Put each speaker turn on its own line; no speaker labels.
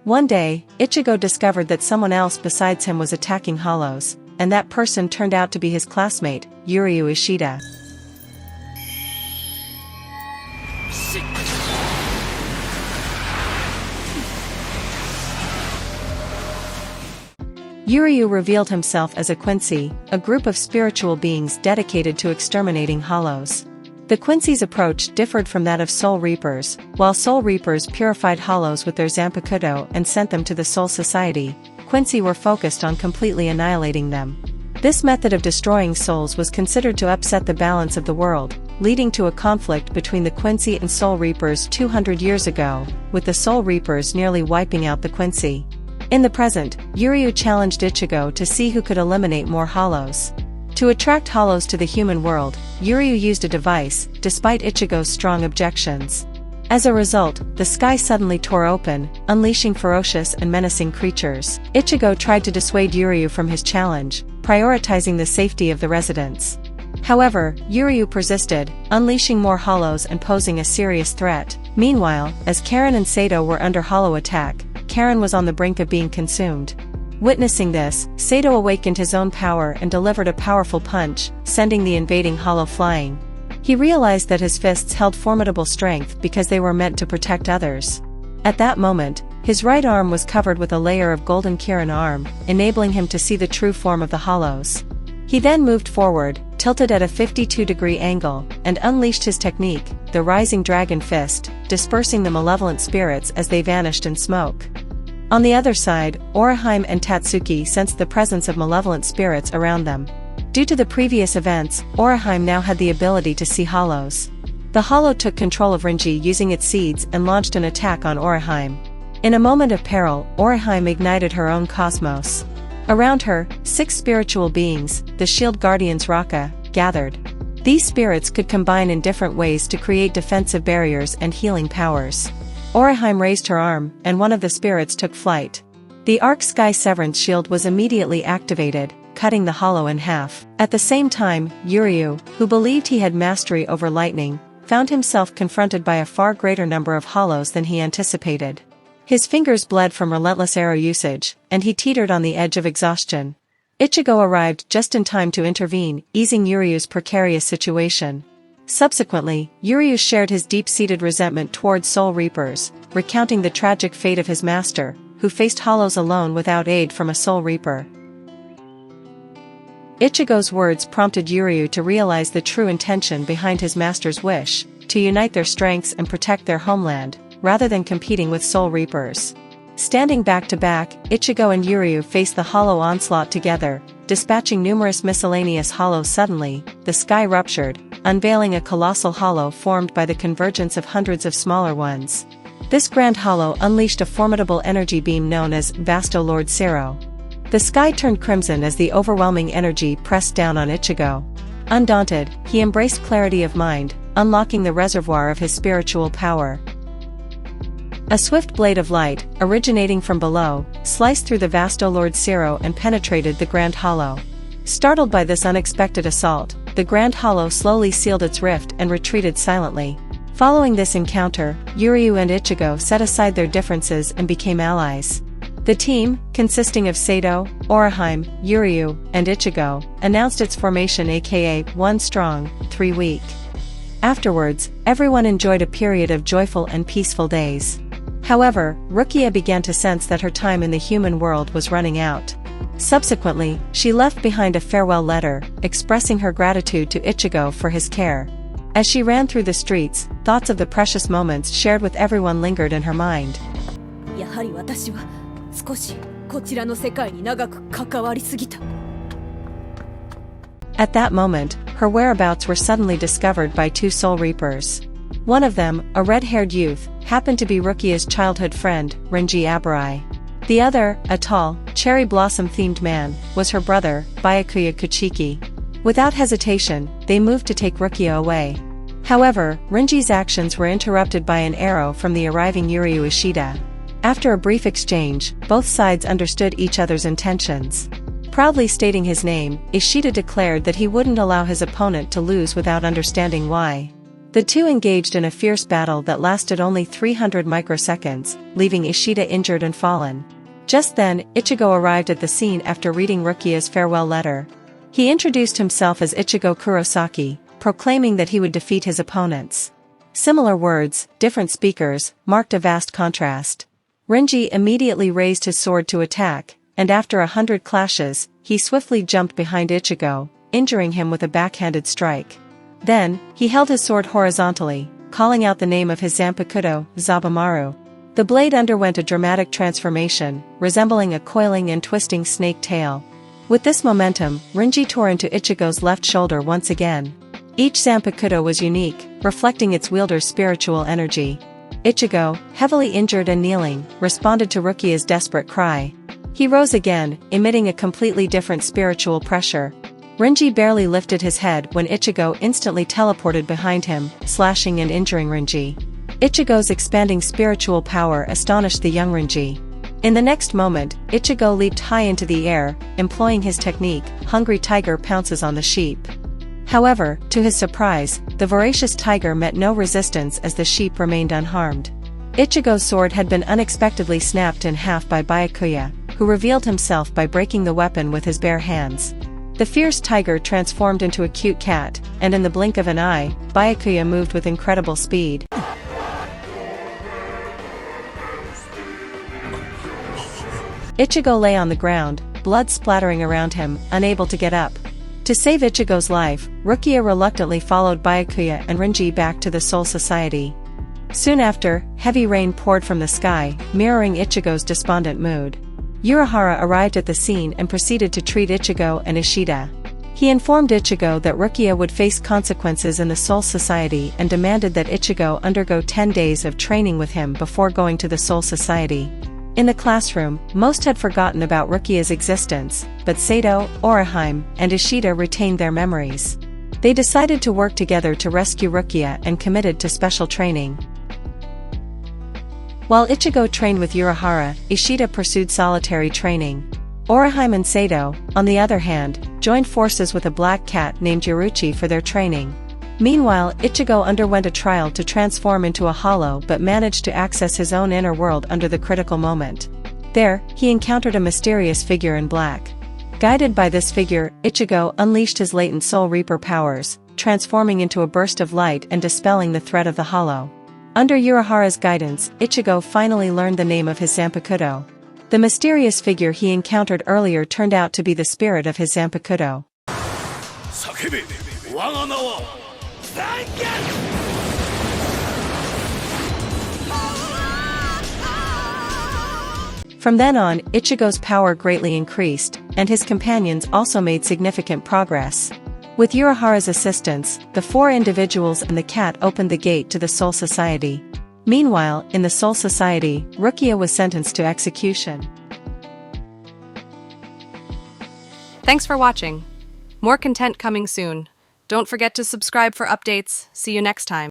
One day, Ichigo discovered that someone else besides him was attacking hollows, and that person turned out to be his classmate, Uryu Ishida. Uryu revealed himself as a Quincy, a group of spiritual beings dedicated to exterminating hollows. The Quincy's approach differed from that of Soul Reapers. While Soul Reapers purified hollows with their Zanpakuto and sent them to the Soul Society, Quincy were focused on completely annihilating them. This method of destroying souls was considered to upset the balance of the world, leading to a conflict between the Quincy and Soul Reapers 200 years ago, with the Soul Reapers nearly wiping out the Quincy. In the present, Uryu challenged Ichigo to see who could eliminate more hollows. To attract hollows to the human world, Uryu used a device, despite Ichigo's strong objections. As a result, the sky suddenly tore open, unleashing ferocious and menacing creatures. Ichigo tried to dissuade Uryu from his challenge, prioritizing the safety of the residents. However, Uryu persisted, unleashing more hollows and posing a serious threat. Meanwhile, as Karen and Sato were under hollow attack, Karen was on the brink of being consumed. Witnessing this, Sato awakened his own power and delivered a powerful punch, sending the invading hollow flying. He realized that his fists held formidable strength because they were meant to protect others. At that moment, his right arm was covered with a layer of golden Kirin arm, enabling him to see the true form of the hollows. He then moved forward, tilted at a 52-degree angle, and unleashed his technique, the Rising Dragon Fist, dispersing the malevolent spirits as they vanished in smoke. On the other side, Orihime and Tatsuki sensed the presence of malevolent spirits around them. Due to the previous events, Orihime now had the ability to see hollows. The hollow took control of Rinji using its seeds and launched an attack on Orihime. In a moment of peril, Orihime ignited her own cosmos. Around her, 6 spiritual beings, the Shield Guardians Rukia, gathered. These spirits could combine in different ways to create defensive barriers and healing powers. Orihime raised her arm, and one of the spirits took flight. The Arc Sky Severance Shield was immediately activated, cutting the hollow in half. At the same time, Uryu, who believed he had mastery over lightning, found himself confronted by a far greater number of hollows than he anticipated. His fingers bled from relentless arrow usage, and he teetered on the edge of exhaustion. Ichigo arrived just in time to intervene, easing Uryu's precarious situation. Subsequently, Uryu shared his deep-seated resentment towards Soul Reapers, recounting the tragic fate of his master, who faced hollows alone without aid from a Soul Reaper. Ichigo's words prompted Uryu to realize the true intention behind his master's wish, to unite their strengths and protect their homeland, rather than competing with Soul Reapers. Standing back to back, Ichigo and Uryu faced the hollow onslaught together, dispatching numerous miscellaneous hollows. Suddenly, the sky ruptured, unveiling a colossal hollow formed by the convergence of hundreds of smaller ones. This grand hollow unleashed a formidable energy beam known as Vasto Lord Zero. The sky turned crimson as the overwhelming energy pressed down on Ichigo. Undaunted, he embraced clarity of mind, unlocking the reservoir of his spiritual power. A swift blade of light, originating from below, sliced through the Vasto Lord Zero and penetrated the Grand Hollow. Startled by this unexpected assault, the Grand Hollow slowly sealed its rift and retreated silently. Following this encounter, Uryu and Ichigo set aside their differences and became allies. The team, consisting of Sato, Orihime, Uryu, and Ichigo, announced its formation, aka 1 strong, 3 weak. Afterwards, everyone enjoyed a period of joyful and peaceful days. However, Rukia began to sense that her time in the human world was running out. Subsequently, she left behind a farewell letter, expressing her gratitude to Ichigo for his care. As she ran through the streets, thoughts of the precious moments shared with everyone lingered in her mind. At that moment, her whereabouts were suddenly discovered by 2 Soul Reapers. One of them, a red-haired youth, happened to be Rukia's childhood friend, Rinji Aburai. The other, a tall, cherry blossom-themed man, was her brother, Byakuya Kuchiki. Without hesitation, they moved to take Rukia away. However, Rinji's actions were interrupted by an arrow from the arriving Uryu Ishida. After a brief exchange, both sides understood each other's intentions. Proudly stating his name, Ishida declared that he wouldn't allow his opponent to lose without understanding why. The two engaged in a fierce battle that lasted only 300 microseconds, leaving Ishida injured and fallen. Just then, Ichigo arrived at the scene after reading Rukia's farewell letter. He introduced himself as Ichigo Kurosaki, proclaiming that he would defeat his opponents. Similar words, different speakers, marked a vast contrast. Renji immediately raised his sword to attack, and after 100 clashes, he swiftly jumped behind Ichigo, injuring him with a backhanded strike. Then, he held his sword horizontally, calling out the name of his Zanpakuto, Zabumaru. The blade underwent a dramatic transformation, resembling a coiling and twisting snake tail. With this momentum, Renji tore into Ichigo's left shoulder once again. Each Zanpakuto was unique, reflecting its wielder's spiritual energy. Ichigo, heavily injured and kneeling, responded to Rukia's desperate cry. He rose again, emitting a completely different spiritual pressure. Renji barely lifted his head when Ichigo instantly teleported behind him, slashing and injuring Renji. Ichigo's expanding spiritual power astonished the young Renji. In the next moment, Ichigo leaped high into the air, employing his technique, Hungry Tiger Pounces on the Sheep. However, to his surprise, the voracious tiger met no resistance as the sheep remained unharmed. Ichigo's sword had been unexpectedly snapped in half by Byakuya, who revealed himself by breaking the weapon with his bare hands. The fierce tiger transformed into a cute cat, and in the blink of an eye, Byakuya moved with incredible speed. Ichigo lay on the ground, blood splattering around him, unable to get up. To save Ichigo's life, Rukia reluctantly followed Byakuya and Renji back to the Soul Society. Soon after, heavy rain poured from the sky, mirroring Ichigo's despondent mood. Urahara arrived at the scene and proceeded to treat Ichigo and Ishida. He informed Ichigo that Rukia would face consequences in the Soul Society and demanded that Ichigo undergo 10 days of training with him before going to the Soul Society. In the classroom, most had forgotten about Rukia's existence, but Sato, Orihime, and Ishida retained their memories. They decided to work together to rescue Rukia and committed to special training. While Ichigo trained with Urahara, Ishida pursued solitary training. Orihime and Sato, on the other hand, joined forces with a black cat named Yoruchi for their training. Meanwhile, Ichigo underwent a trial to transform into a hollow but managed to access his own inner world under the critical moment. There, he encountered a mysterious figure in black. Guided by this figure, Ichigo unleashed his latent Soul Reaper powers, transforming into a burst of light and dispelling the threat of the hollow. Under Urahara's guidance, Ichigo finally learned the name of his Zanpakuto. The mysterious figure he encountered earlier turned out to be the spirit of his Zanpakuto. From then on, Ichigo's power greatly increased, and his companions also made significant progress. With Urahara's assistance, the 4 individuals and the cat opened the gate to the Soul Society. Meanwhile, in the Soul Society, Rukia was sentenced to execution.
Thanks for watching. More content coming soon. Don't forget to subscribe for updates. See you next time.